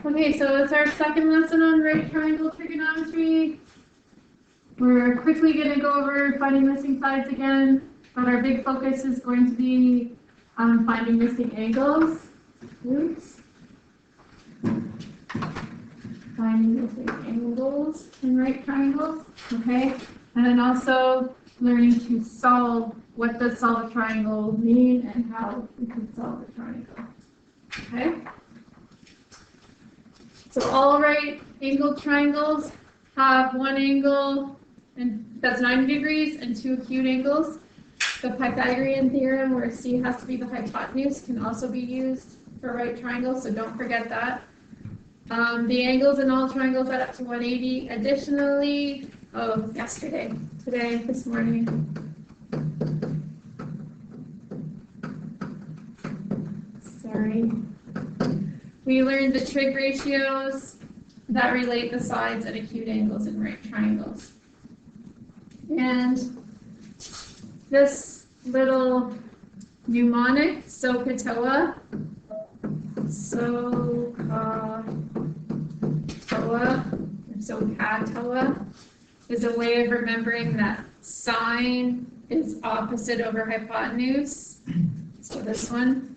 Okay, so it's our second lesson on right triangle trigonometry. We're quickly going to go over finding missing sides again, but our big focus is going to be on finding missing angles. Oops. Finding missing angles in right triangles, okay? And then also learning to solve, what does solve a triangle mean and how we can solve a triangle, okay? So all right angled triangles have one angle and that's 90 degrees and two acute angles. The Pythagorean theorem, where C has to be the hypotenuse, can also be used for right triangles, so don't forget that. The angles in all triangles add up to 180. Additionally, this morning. Sorry. We learned the trig ratios that relate the sides at acute angles in right triangles. And this little mnemonic, SOHCAHTOA, is a way of remembering that sine is opposite over hypotenuse. So this one.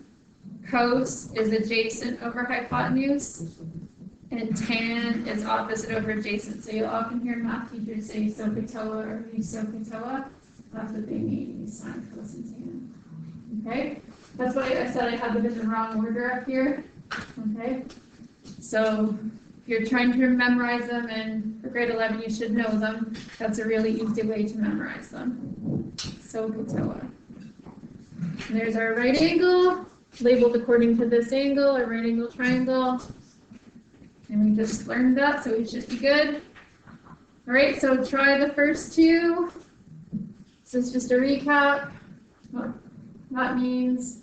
Cos is adjacent over hypotenuse, and tan is opposite over adjacent. So you'll often hear math teachers say SOHCAHTOA or SOHCAHTOA. That's what they mean, sine, cos, and tan. Okay? That's why I said I had them in the wrong order up here. Okay? So if you're trying to memorize them, and for grade 11 you should know them, that's a really easy way to memorize them. SOHCAHTOA. And there's our right angle, labeled according to this angle, a right angle triangle. And we just learned that, so we should be good. All right, so try the first two. This is just a recap. Well, that means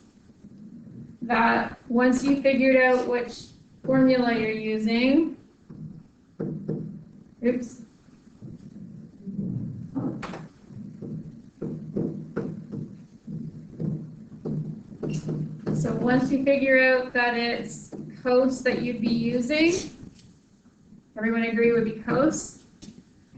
that once you figured out which formula you're using, oops. So once you figure out that it's cos that you'd be using, everyone agree would be cos?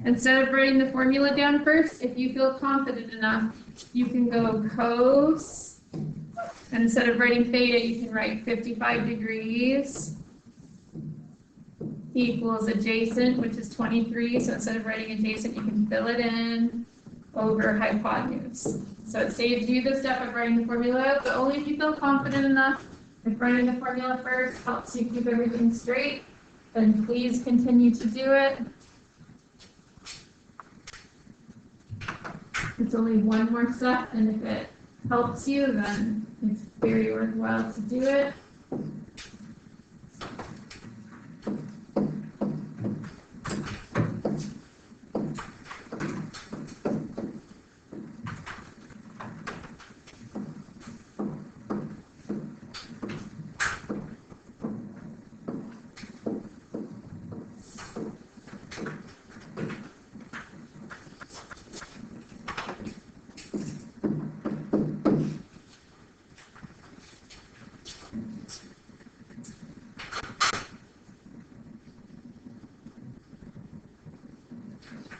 Instead of writing the formula down first, if you feel confident enough, you can go cos, and instead of writing theta, you can write 55 degrees equals adjacent, which is 23. So instead of writing adjacent, you can fill it in over hypotenuse. So it saves you the step of writing the formula out, but only if you feel confident enough. If writing the formula first helps you keep everything straight, then please continue to do it. It's only one more step, and if it helps you, then it's very worthwhile to do it.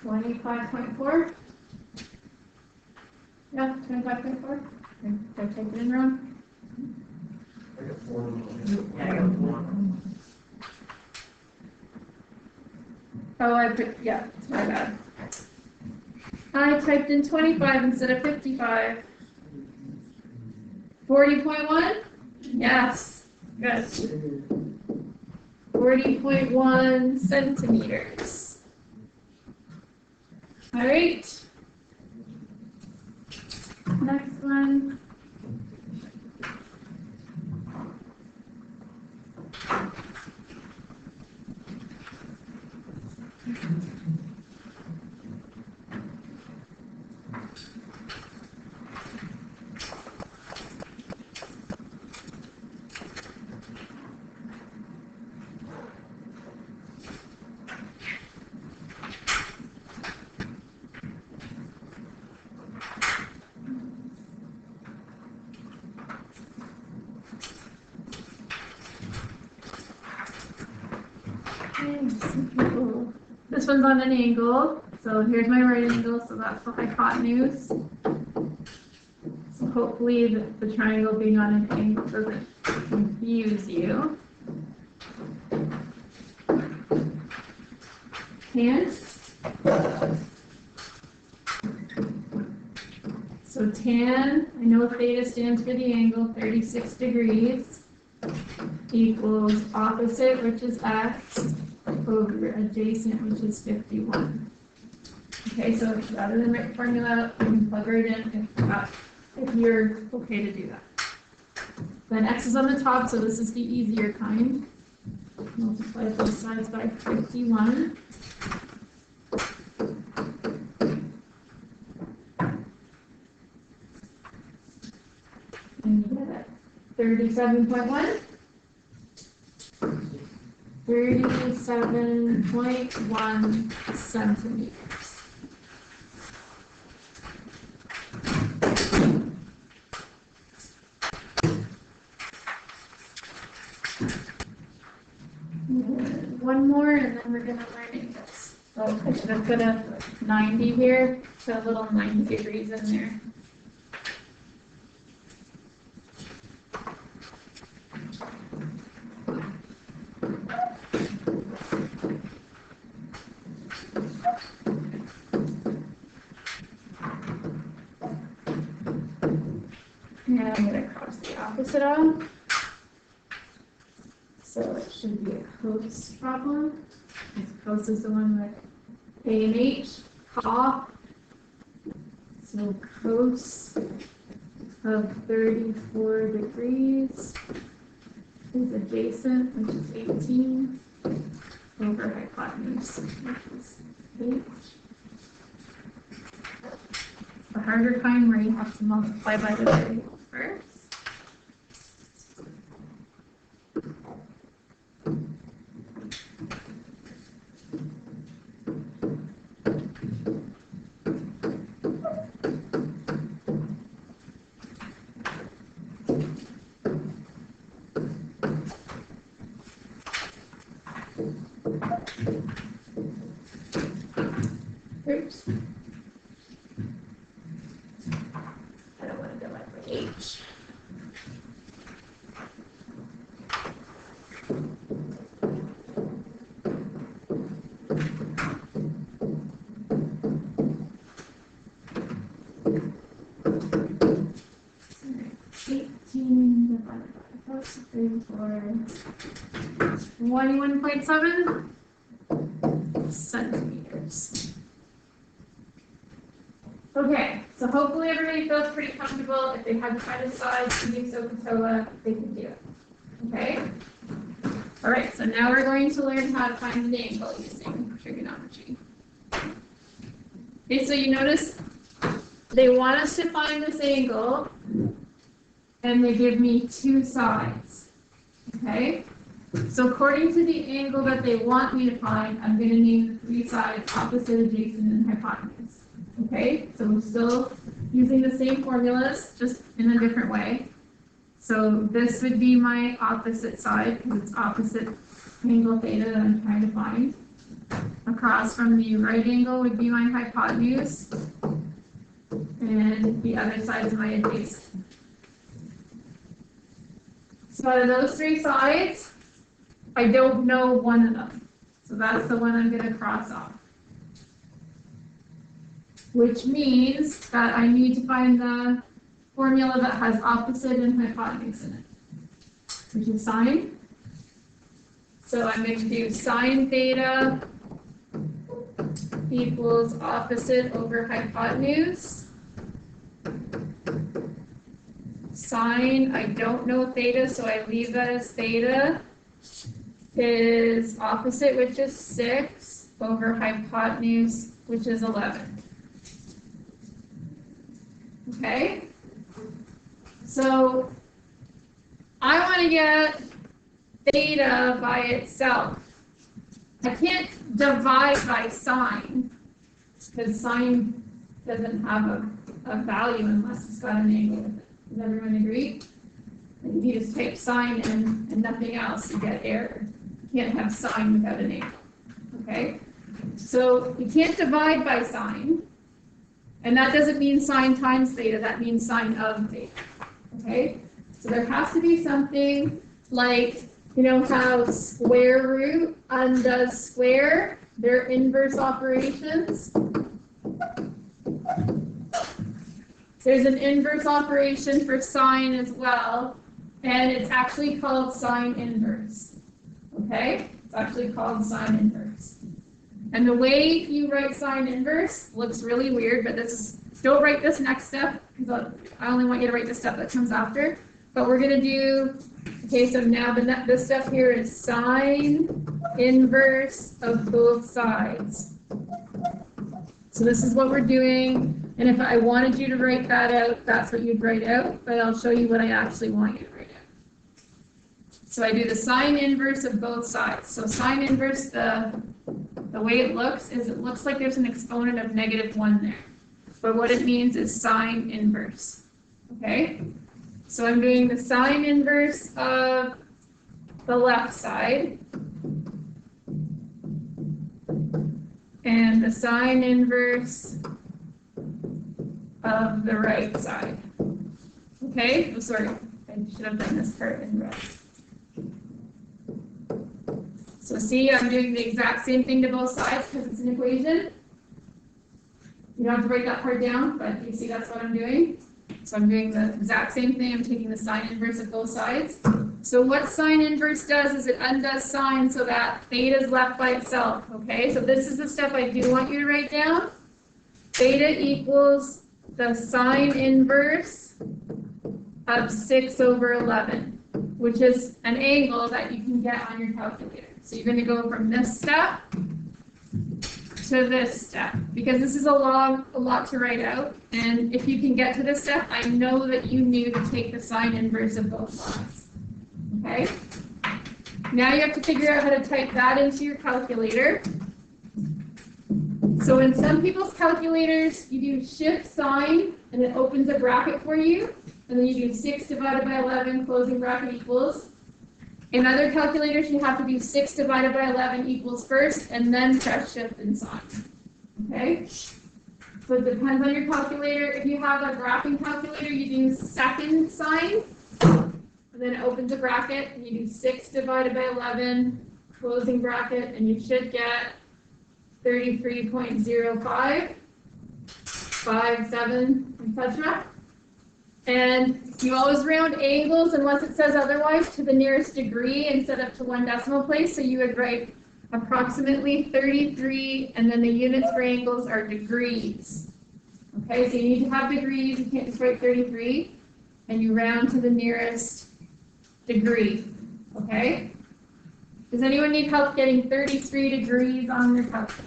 $25.4. Yeah, 25.4. Did I type it in wrong? I got 4. Yeah, I got 4. Oh, it's my bad. I typed in 25 instead of 55. 40.1? Yes, good. 40.1 centimeters. All right. Next one. This one's on an angle, so here's my right angle, so that's the hypotenuse. So hopefully the triangle being on an angle doesn't confuse you. Tan. So tan, I know theta stands for the angle, 36 degrees, equals opposite, which is x, over adjacent, which is 51. Okay, so rather than write formula, you can plug right in if you're okay to do that. Then x is on the top, so this is the easier kind. Multiply both sides by 51. And you get it. 37.1? 37.1 centimeters. One more, and then we're going to learn angles. So I should have put a 90 here, so a little 90 degrees in there. And I'm going to cross the opposite out. So it should be a cos problem. Cos is the one with A and H, cos. So cos of 34 degrees is adjacent, which is 18, over hypotenuse, which is H. The harder kind where you have to multiply by the variable first. Oops. I don't want to divide by H. Divided by 21.7 centimeters. Okay, so hopefully everybody feels pretty comfortable. If they had to find a size to use SOHCAHTOA, they can do it. Okay? All right, so now we're going to learn how to find an angle using trigonometry. Okay, so you notice they want us to find this angle, and they give me two sides. Okay? So according to the angle that they want me to find, I'm going to name the three sides opposite, adjacent, and hypotenuse. Okay? So we're still using the same formulas, just in a different way. So this would be my opposite side, because it's opposite angle theta that I'm trying to find. Across from the right angle would be my hypotenuse, and the other side is my adjacent. So out of those three sides, I don't know one of them. So that's the one I'm going to cross off. Which means that I need to find the formula that has opposite and hypotenuse in it, which is sine. So I'm going to do sine theta equals opposite over hypotenuse. Sine, I don't know theta, so I leave that as theta, is opposite, which is 6, over hypotenuse, which is 11. Okay? So I want to get theta by itself. I can't divide by sine, because sine doesn't have a value unless it's got an angle with it. Does everyone agree? And if you just type sine in and nothing else, you get error. You can't have sine without an angle, okay? So you can't divide by sine, and that doesn't mean sine times theta, that means sine of theta, okay? So there has to be something like, you know how square root undoes square, they're inverse operations. There's an inverse operation for sine as well, and it's actually called sine inverse. Okay? It's actually called sine inverse. And the way you write sine inverse looks really weird, but don't write this next step, because I only want you to write the step that comes after. But we're going to do, okay, so now this step here is sine inverse of both sides. So this is what we're doing. And if I wanted you to write that out, that's what you'd write out, but I'll show you what I actually want you to write out. So I do the sine inverse of both sides. So sine inverse, the way it looks is it looks like there's an exponent of -1 there. But what it means is sine inverse. Okay? So I'm doing the sine inverse of the left side and the sine inverse of the right side. Okay? Oh, sorry, I should have done this part in red. So see, I'm doing the exact same thing to both sides because it's an equation. You don't have to write that part down, but you see that's what I'm doing. So I'm doing the exact same thing. I'm taking the sine inverse of both sides. So what sine inverse does is it undoes sine so that theta is left by itself. Okay? So this is the step I do want you to write down. Theta equals the sine inverse of 6/11, which is an angle that you can get on your calculator. So you're going to go from this step to this step, because this is a lot to write out, and if you can get to this step, I know that you knew to take the sine inverse of both sides. Okay? Now you have to figure out how to type that into your calculator. So in some people's calculators, you do shift sine, and it opens a bracket for you, and then you do 6 divided by 11, closing bracket equals. In other calculators, you have to do 6 divided by 11 equals first, and then press shift and sine. Okay? So it depends on your calculator. If you have a graphing calculator, you do second sine, and then it opens a bracket, and you do 6 divided by 11, closing bracket, and you should get 33.05, 57, etc. And you always round angles unless it says otherwise to the nearest degree instead of to 1 decimal place. So you would write approximately 33, and then the units for angles are degrees. Okay, so you need to have degrees. You can't just write 33, and you round to the nearest degree. Okay? Does anyone need help getting 33 degrees on their calculator?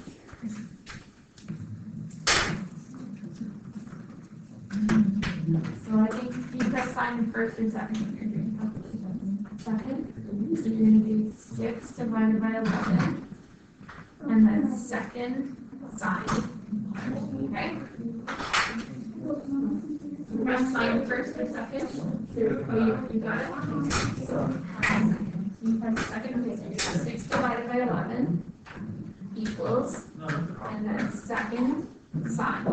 So I think you press sine first or second when you're doing calculations. Second, so you're going to do 6 divided by 11, and then second sine. Okay? Press sine first or second. Oh, you got it? So you press second, so you have 6 divided by 11 equals, and then second sine.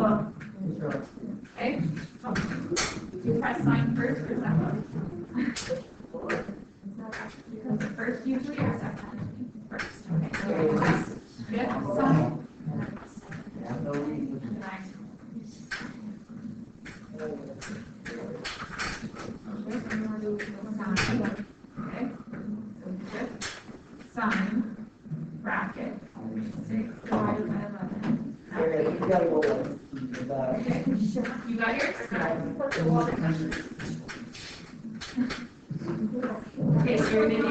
Okay? You press sine first or second? Because the first usually or second? First. Okay, so you press shift sine. Okay, so shift sine bracket 6 divided by 11. Okay, you got yours? Okay, so you're going to do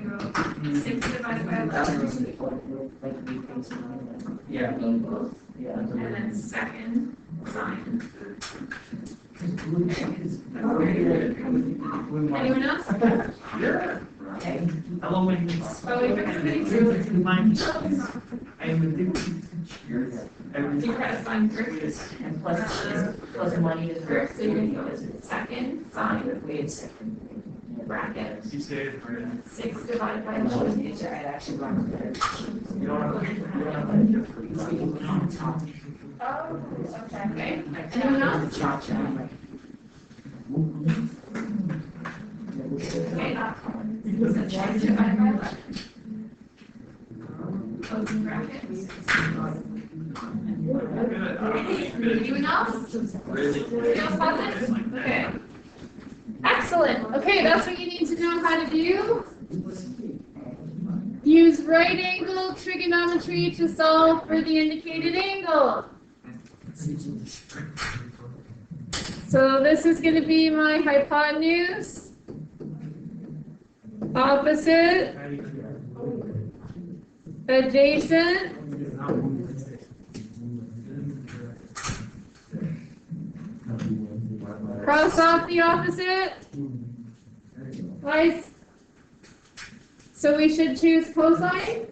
do 6 divided by 11 Yeah. equals, Yeah. and then second sine. Anyone else? Yeah. Okay. Hello, my name is. Oh, wait, everybody Really, do. mine. I am a deputy. You press sine first. And plus money is First, so you're gonna go second sine, we had second. bracket, You say it, right? 6 divided by No, 11. it's, I actually run better. You don't have, you don't have. Oh, okay. Anyone else? Okay. So 6 divided by 11. Closing brackets. Anyone else? Really? Anybody else have it? Okay. Excellent. Okay, that's what you need to know how to do. Use right angle trigonometry to solve for the indicated angle. So this is going to be my hypotenuse, opposite, adjacent, cross off the opposite. Nice. So we should choose cosine.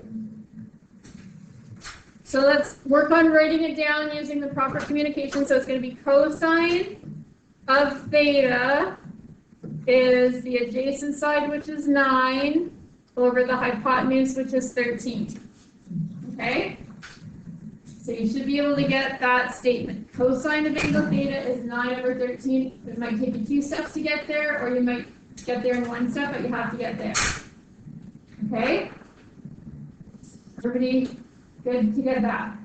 So let's work on writing it down using the proper communication. So it's going to be cosine of theta is the adjacent side, which is 9, over the hypotenuse, which is 13. Okay? So you should be able to get that statement. Cosine of angle theta is 9 over 13. It might take you 2 steps to get there, or you might get there in 1 step, but you have to get there. Okay? Everybody good to get that?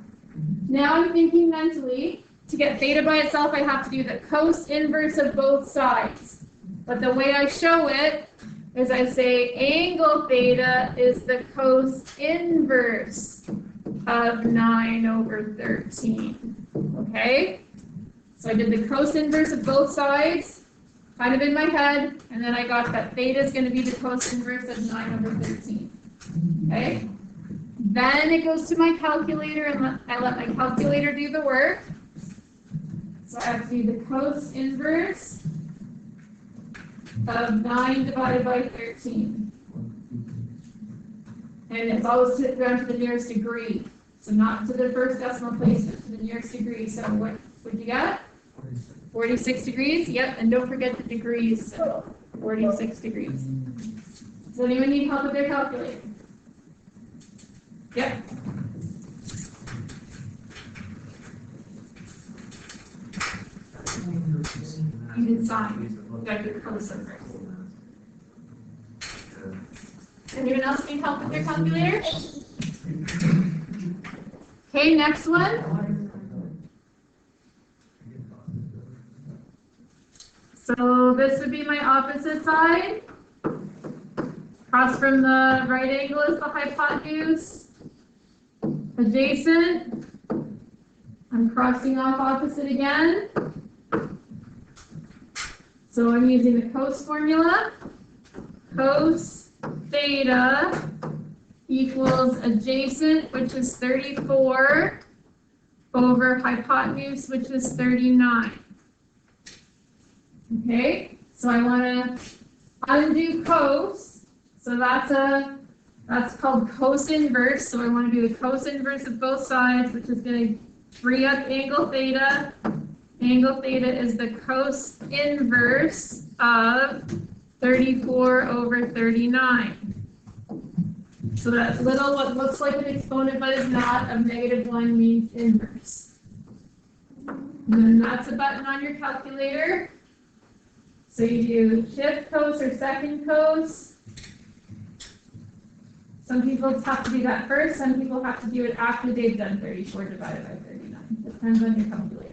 Now I'm thinking mentally, to get theta by itself, I have to do the cos inverse of both sides. But the way I show it is I say angle theta is the cos inverse of 9 over 13. Okay? So I did the cos inverse of both sides, kind of in my head, and then I got that theta is going to be the cos inverse of 9 over 13. Okay? Then it goes to my calculator, and I let my calculator do the work. So I have to do the cos inverse of 9 divided by 13. And it's always down to the nearest degree. So not to the first decimal place, but to the nearest degree. So what would you get? 46 degrees? Yep, and don't forget the degrees. So 46 degrees. Does anyone need help with their calculator? Yep. You did sine. You got to do cosine first. Anyone else need help with their calculator? Okay, next one. So this would be my opposite side. Across from the right angle is the hypotenuse. Adjacent. I'm crossing off opposite again. So I'm using the cos formula. Cos theta equals adjacent, which is 34, over hypotenuse, which is 39. Okay, so I want to undo cos. So that's called cos inverse. So I want to do the cos inverse of both sides, which is going to free up angle theta. Angle theta is the cos inverse of 34 over 39. So that little, what looks like an exponent but is not, of -1 means inverse. And then that's a button on your calculator. So you do shift cos or second cos. Some people have to do that first, some people have to do it after they've done 34 divided by 39. Depends on your calculator.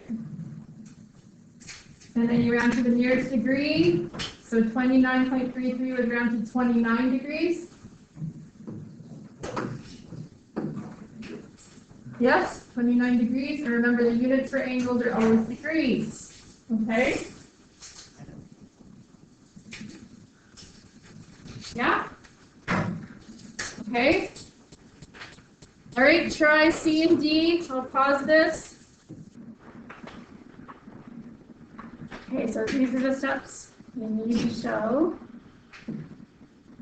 And then you round to the nearest degree. So 29.33 would round to 29 degrees. Yes, 29 degrees. And remember, the units for angles are always degrees. Okay? Yeah? Okay? All right, try C and D. I'll pause this. Okay, so these are the steps you need to show.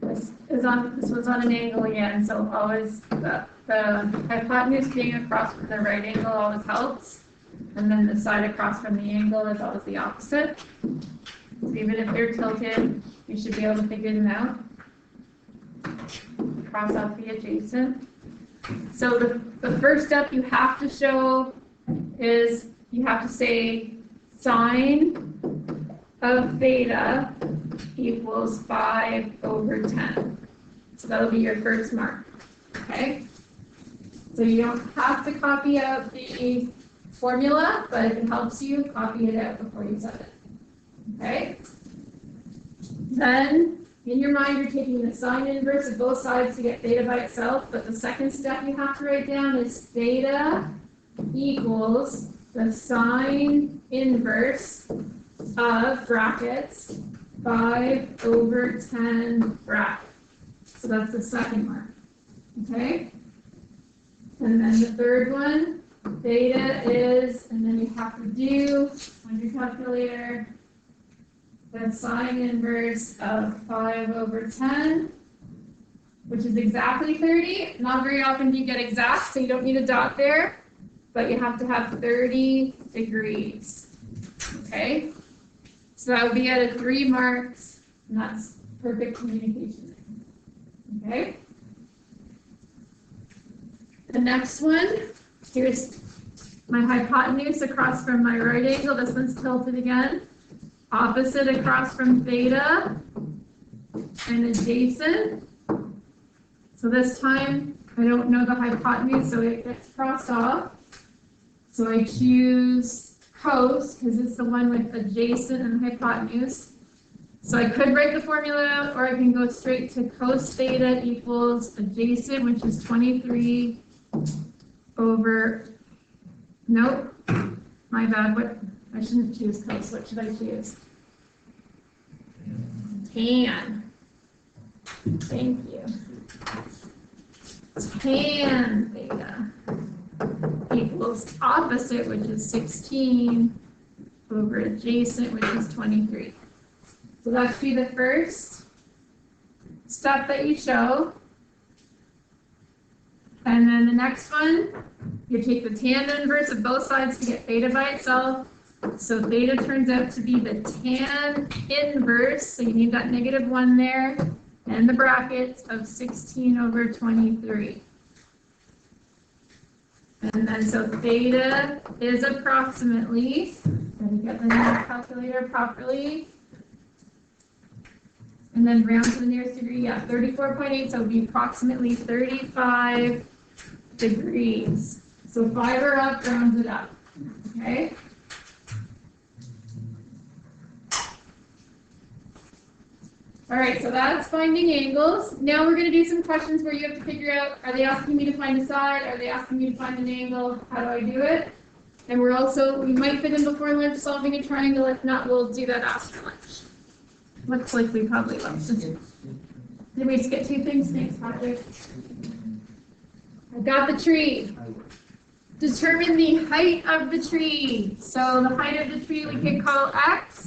This was on an angle again, so always the hypotenuse being across from the right angle always helps. And then the side across from the angle is always the opposite. So even if they're tilted, you should be able to figure them out. Cross out the adjacent. So the first step you have to show is you have to say sine of theta equals 5/10. So that'll be your first mark, okay? So you don't have to copy out the formula, but if it helps you, copy it out before you set it, okay? Then, in your mind, you're taking the sine inverse of both sides to get theta by itself, but the second step you have to write down is theta equals the sine inverse of brackets 5/10 bracket. So that's the second mark, okay? And then the third one, theta is, and then you have to do on your calculator, the sine inverse of 5/10, which is exactly 30. Not very often do you get exact, so you don't need a dot there, but you have to have 30 degrees, okay? So that would be out of 3 marks, and that's perfect communication, okay? The next one, here's my hypotenuse across from my right angle. This one's tilted again. Opposite across from theta and adjacent. So this time I don't know the hypotenuse, so it gets crossed off. So I choose cos because it's the one with adjacent and hypotenuse. So I could write the formula out, or I can go straight to cos theta equals adjacent, which is 23 over, nope, my bad, what, I shouldn't choose cos, what should I choose? Tan. Thank you. Tan theta equals opposite, which is 16, over adjacent, which is 23. So that should be the first step that you show. And then the next one, you take the tan inverse of both sides to get theta by itself. So theta turns out to be the tan inverse, so you need that -1 there, and the brackets of 16/23. And then so theta is approximately, let me get the calculator properly, and then round to the nearest degree, yeah, 34.8, so it would be approximately 35 degrees. So 5 or up rounds it up, okay? All right, so that's finding angles. Now we're going to do some questions where you have to figure out, are they asking me to find a side? Are they asking me to find an angle? How do I do it? And we might fit in before lunch solving a triangle. If not, we'll do that after lunch. Looks like we probably will. Did we skip 2 things? Thanks, Patrick. I got the tree. Determine the height of the tree. So the height of the tree we can call x.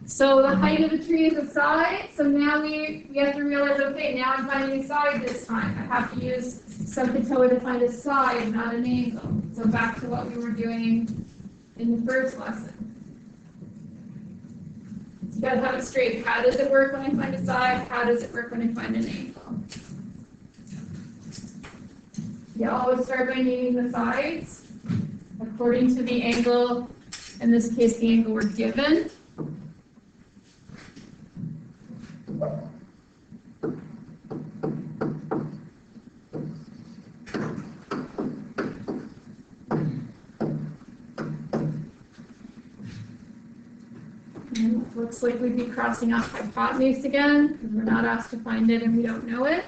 So the height of the tree is a side. So now we have to realize, okay, now I'm finding a side this time. I have to use SubCOTOA to find a side, not an angle. So back to what we were doing in the first lesson. You gotta have it straight. How does it work when I find a side? How does it work when I find an angle? You always start by naming the sides according to the angle. In this case, the angle we're given. Looks like we'd be crossing off hypotenuse again, because we're not asked to find it and we don't know it.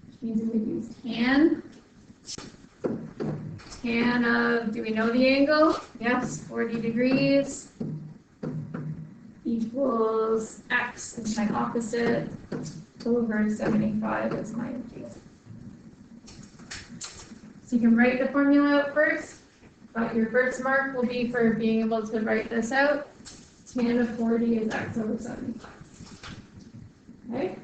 Which means we would use tan. Tan of, do we know the angle? Yes, 40 degrees equals x is my opposite. over 75 is my adjacent. So you can write the formula out first, but your first mark will be for being able to write this out. Tan of 40 is x over 75. Okay?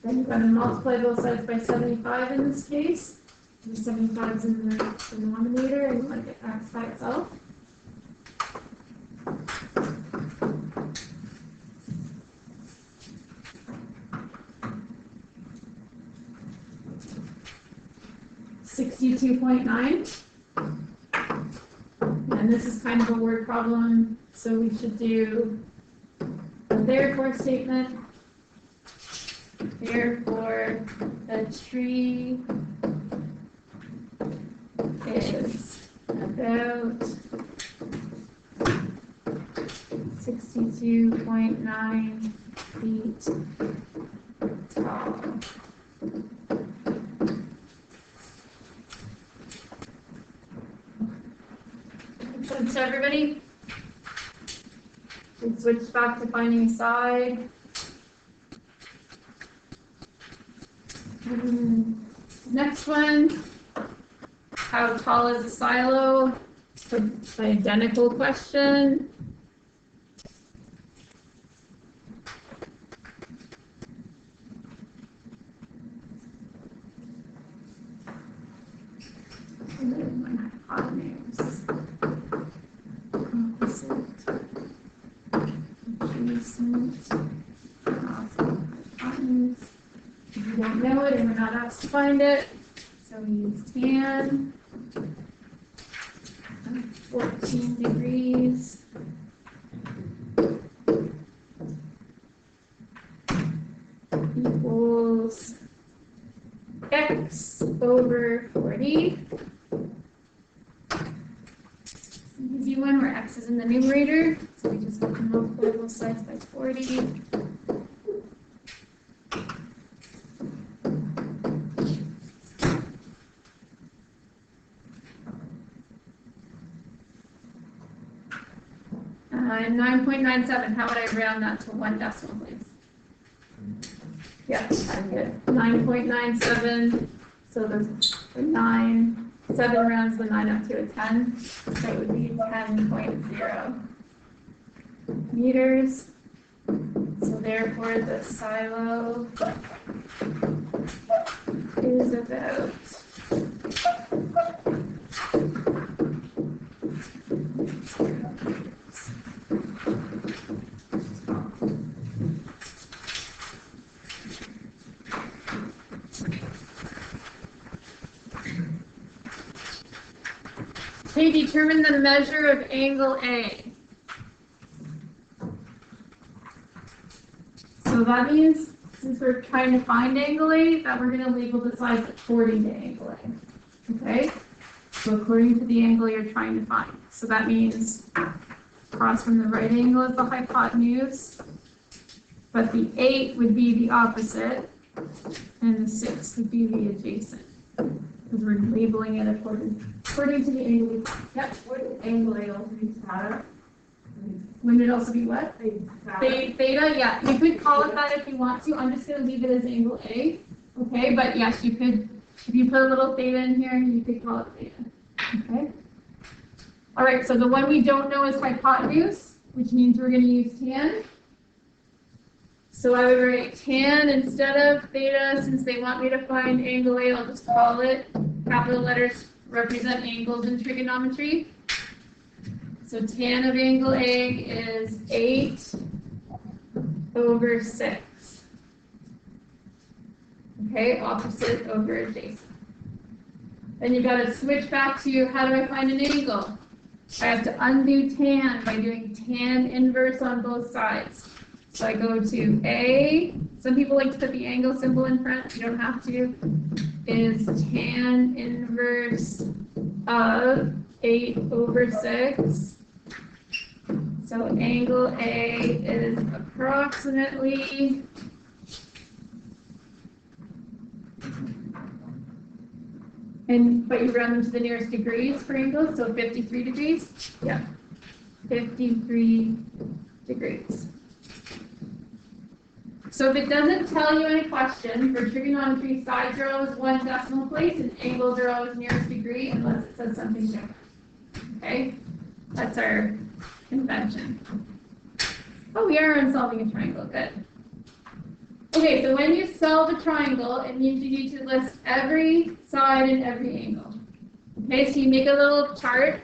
Then you're going to multiply both sides by 75 in this case. The 75 is in the denominator, and you want to get x by itself. $62.9. And this is kind of a word problem, so we should do a therefore statement. Therefore, the tree is about 62.9 feet tall. Makes sense to everybody? We switch back to finding side. Next one, how tall is the silo? It's an identical question. And then my hypotenuse. Opposite. Adjacent. Hypotenuse. If you don't know it and we're not asked to find it, so we use tan, 14 degrees. Equals x over 40. Easy one where x is in the numerator, so we just have to multiply both sides by 40. And 9.97, how would I round that to one decimal place? Yeah, I'm good. 9.97, so the 9, 7 rounds the 9 up to a 10, so it would be 10.0 meters. So therefore the silo is about Okay, determine the measure of angle A. So that means, since we're trying to find angle A, that we're going to label the sides according to angle A. Okay? So according to the angle you're trying to find. So that means across from the right angle is the hypotenuse, but the 8 would be the opposite, and the 6 would be the adjacent. Because we're labeling it according to the angle. Yep. Would angle A also be theta? Wouldn't it also be what? Theta, yeah. You could call it that if you want to. I'm just going to leave it as angle A. Okay, but yes, you could, if you put a little theta in here, you could call it theta. Okay. All right, so the one we don't know is hypotenuse, which means we're going to use tan. So I would write tan instead of theta. Since they want me to find angle A, I'll just call it. Capital letters represent angles in trigonometry. So tan of angle A is 8 over 6. Okay, opposite over adjacent. Then you got to switch back to how do I find an angle? I have to undo tan by doing tan inverse on both sides. So I go to A, some people like to put the angle symbol in front, you don't have to, is tan inverse of 8 over 6. So angle A is approximately but you round them to the nearest degrees for angles, so 53 degrees? Yeah, 53 degrees. So if it doesn't tell you any question, for trigonometry, sides are always 1 decimal place and angles are always nearest degree unless it says something different. Okay? That's our convention. Oh, we are on solving a triangle, good. Okay, so when you solve a triangle, it means you need to list every side and every angle. Okay, so you make a little chart.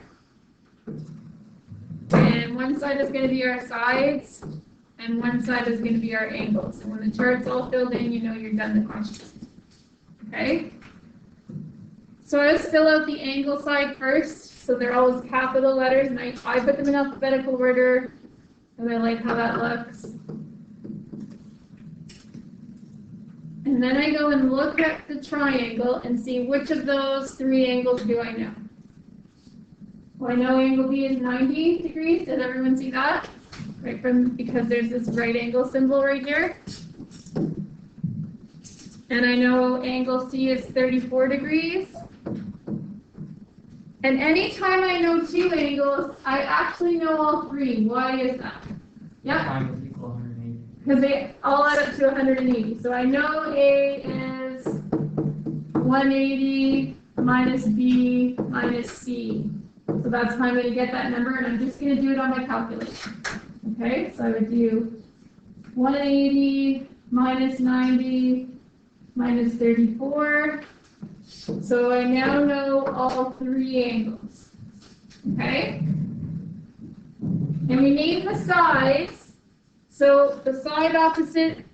And one side is going to be our sides, and one side is going to be our angles. And when the chart's all filled in, you know you're done the question. Okay? So I always fill out the angle side first, so they're always capital letters, and I put them in alphabetical order, and I like how that looks. And then I go and look at the triangle and see which of those 3 angles do I know. Well, I know angle B is 90 degrees. Did everyone see that? Right because there's this right angle symbol right here. And I know angle C is 34 degrees. And anytime I know 2 angles, I actually know all 3. Why is that? Yeah? Triangles equal 180. Because they all add up to 180. So I know A is 180 minus B minus C. So that's how I'm going to get that number, and I'm just going to do it on my calculator. Okay, so I would do 180 minus 90 minus 34. So I now know all 3 angles. Okay? And we name the sides. So the side opposite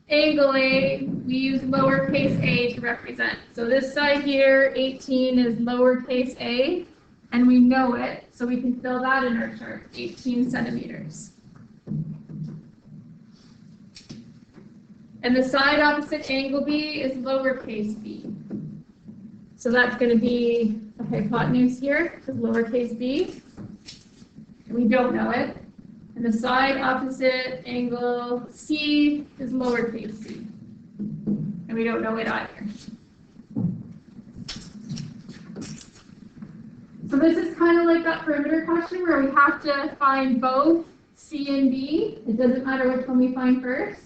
angle A, we use lowercase a to represent. So this side here, 18, is lowercase a, and we know it, so we can fill that in our chart, 18 centimeters. And the side opposite angle B is lowercase b. So that's going to be the hypotenuse here, because lowercase b. We don't know it. And the side opposite angle C is lowercase c. And we don't know it either. So this is kind of like that perimeter question where we have to find both C and B. It doesn't matter which one we find first.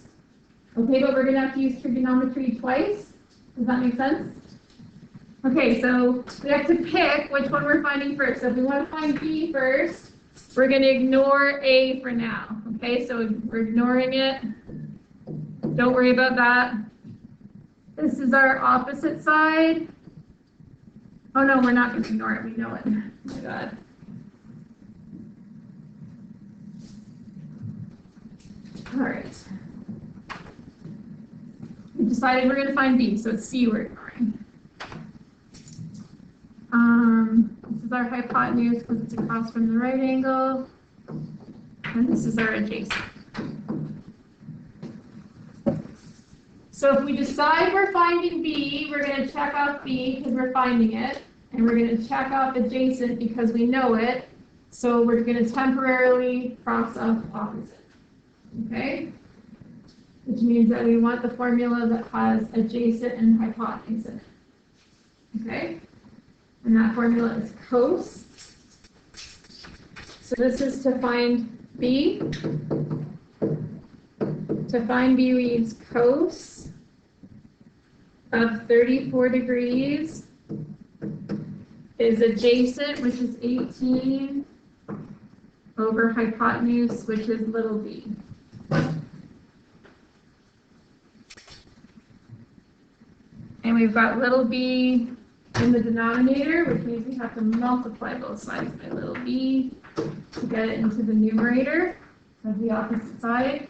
Okay, but we're going to have to use trigonometry twice. Does that make sense? Okay, so we have to pick which one we're finding first. So if we want to find B first, we're going to ignore A for now. Okay, so we're ignoring it. Don't worry about that. This is our opposite side. Oh no, we're not going to ignore it. We know it. Oh my God. All right. We decided we're going to find B, so it's C we're ignoring. This is our hypotenuse because it's across from the right angle. And this is our adjacent. So if we decide we're finding B, we're going to check off B because we're finding it. And we're going to check off adjacent because we know it. So we're going to temporarily cross off opposite. Okay? Which means that we want the formula that has adjacent and hypotenuse in it. Okay? And that formula is cos. So this is to find B. To find B, we use cos of 34 degrees is adjacent, which is 18, over hypotenuse, which is little b. And we've got little b in the denominator, which means we have to multiply both sides by little b to get it into the numerator of the opposite side.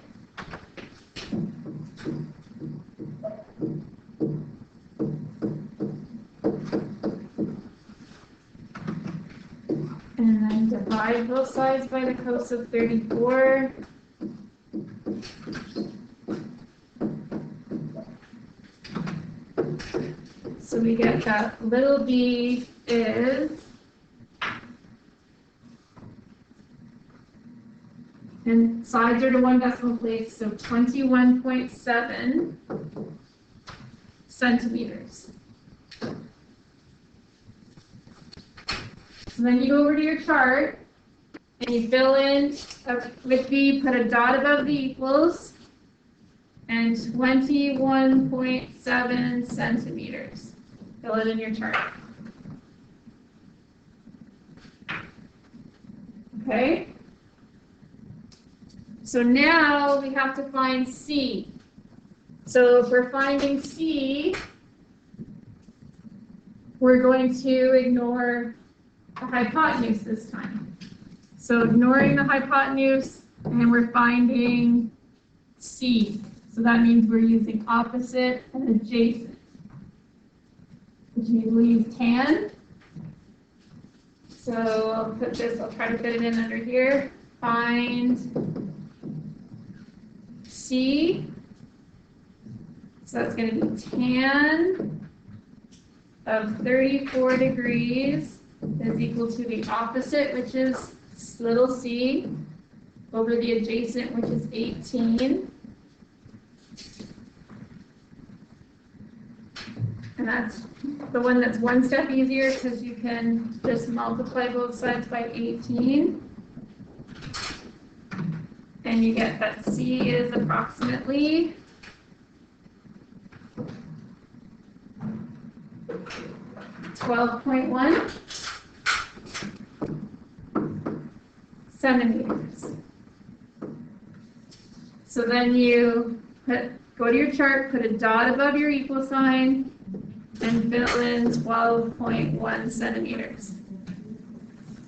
And then divide both sides by the cos of 34. So we get that little b is, and sides are to 1 decimal place, so 21.7 centimeters. So then you go over to your chart and you fill in with B, put a dot above the equals, and 21.7 centimeters. Fill it in your chart. Okay? So now we have to find C. So if we're finding C, we're going to ignore the hypotenuse this time. So ignoring the hypotenuse, and we're finding C. So that means we're using opposite and adjacent, which we believe tan. So I'll put this, I'll try to fit it in under here. Find C. So that's going to be tan of 34 degrees is equal to the opposite, which is little c, over the adjacent, which is 18. And that's the one that's one step easier because you can just multiply both sides by 18. And you get that C is approximately 12.1 centimeters. So then you go to your chart, put a dot above your equal sign, and fill in 12.1 centimeters.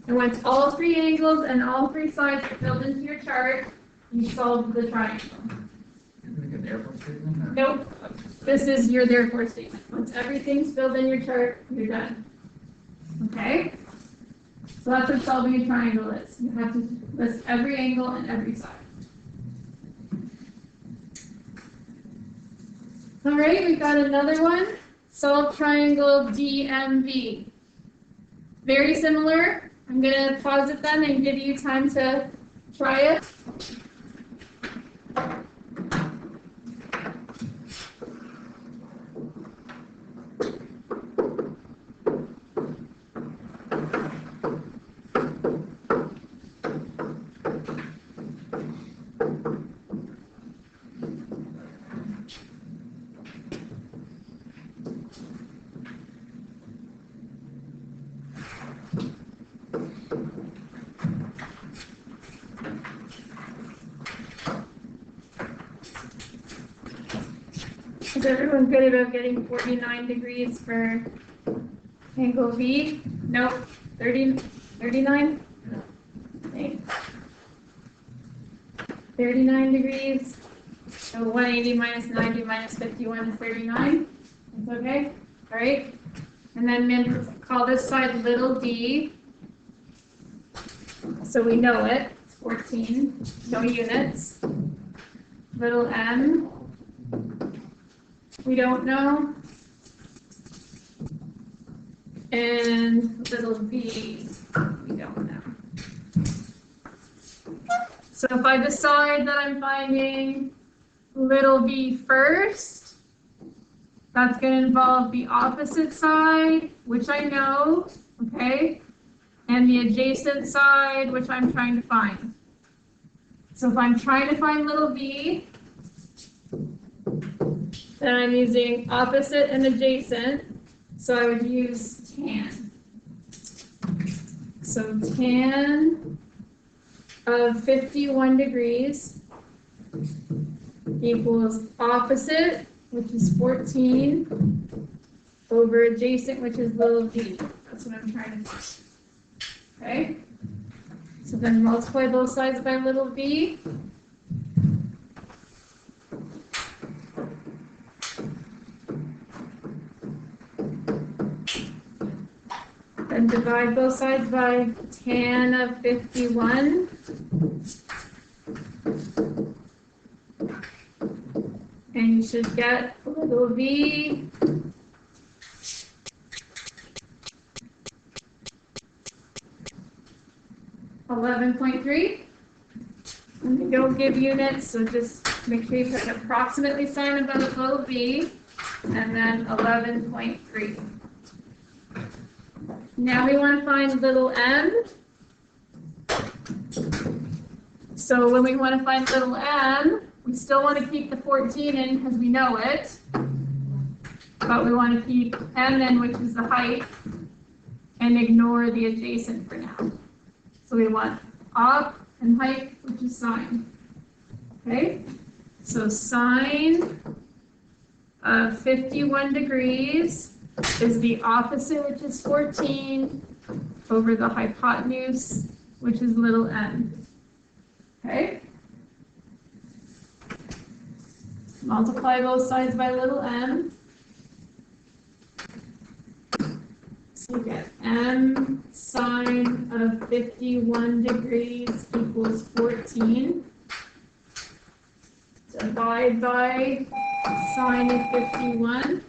And once all three angles and all three sides are filled into your chart, you solve the triangle. Make an airport statement? or- Nope. This is your therefore statement. Once everything's filled in your chart, you're done. Okay? So that's what solving a triangle is. You have to list every angle and every side. All right, we've got another one. Solve triangle DMV. Very similar. I'm going to pause it then and give you time to try it. Is everyone good about getting 49 degrees for angle V? Nope. 39? Okay. 39 degrees. So 180 minus 90 minus 51 is 39. That's okay? All right. And then call this side little d. So we know it. It's 14. No units. Little m. We don't know. And little b, we don't know. So if I decide that I'm finding little b first, that's going to involve the opposite side, which I know, okay, and the adjacent side, which I'm trying to find. So if I'm trying to find little b, then I'm using opposite and adjacent, so I would use tan. So tan of 51 degrees equals opposite, which is 14, over adjacent, which is little d. That's what I'm trying to find. Okay? So then multiply both sides by little b. Then divide both sides by tan of 51. And you should get little v. $11.3. And they don't give units, so just make sure you put an approximately sign above little v, and then 11.3. Now we want to find little m. So when we want to find little m, we still want to keep the 14 in because we know it. But we want to keep M in, which is the height, and ignore the adjacent for now. So we want op and height, which is sine. Okay? So sine of 51 degrees is the opposite, which is 14, over the hypotenuse, which is little m. Okay? Multiply both sides by little m. So we get m sine of 51 degrees equals 14. Divide by sine of 51.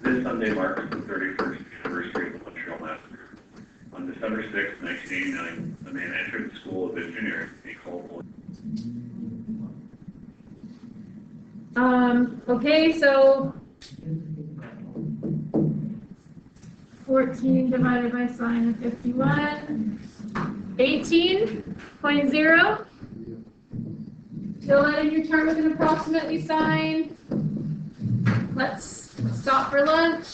This Sunday marks the 31st anniversary of the Montreal Massacre. On December 6, 1989, a man entered the School of Engineering and called police. Okay, so 14 divided by sine of 51, 18.0. Fill in your term with an approximately sign. Let's stop for lunch.